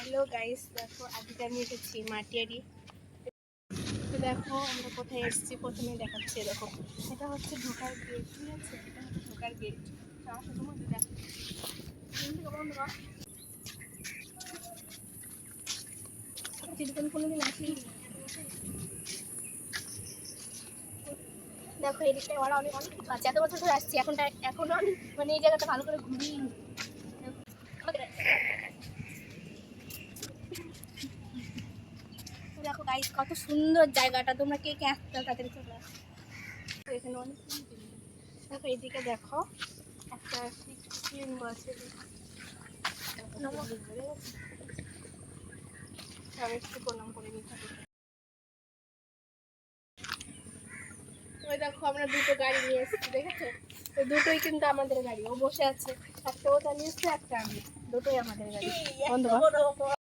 Hello guys, দেখো আজকে আমি এসেছি মাটিয়ারি। তো দেখো আমরা কোথায় এসেছি, প্রথমেই দেখাচ্ছি। দেখো এটা হচ্ছে ঢোকার গেট, ঠিক আছে? এটা হচ্ছে ঢোকার গেট। আসো তোমাদের দেখাচ্ছি। কোনোদিন আসি। দেখো এদিকটা ওরা অনেক অনেক কিছু আছে, এত বছর ধরে আসছি, এখনো আমি মানে এই জায়গাটা ভালো করে ঘুরি। দেখো গাইস কত সুন্দর জায়গাটা, তোমরা কে কে আসতে তাদের চলে আসো। তো এখানে অনেক দেখো এদিকে দেখো একটা শিবলিঙ্গ আছে। আমি একটু প্রণাম করে নিতে হবে। ওই দেখো আমরা দুটো গাড়ি নিয়ে এসেছি, দেখেছো? তো দুটোই কিন্তু আমাদের গাড়ি। ও বসে আছে, একটা ও চালিয়েছে, একটা আমি, দুটোই আমাদের গাড়ি। বন্ধ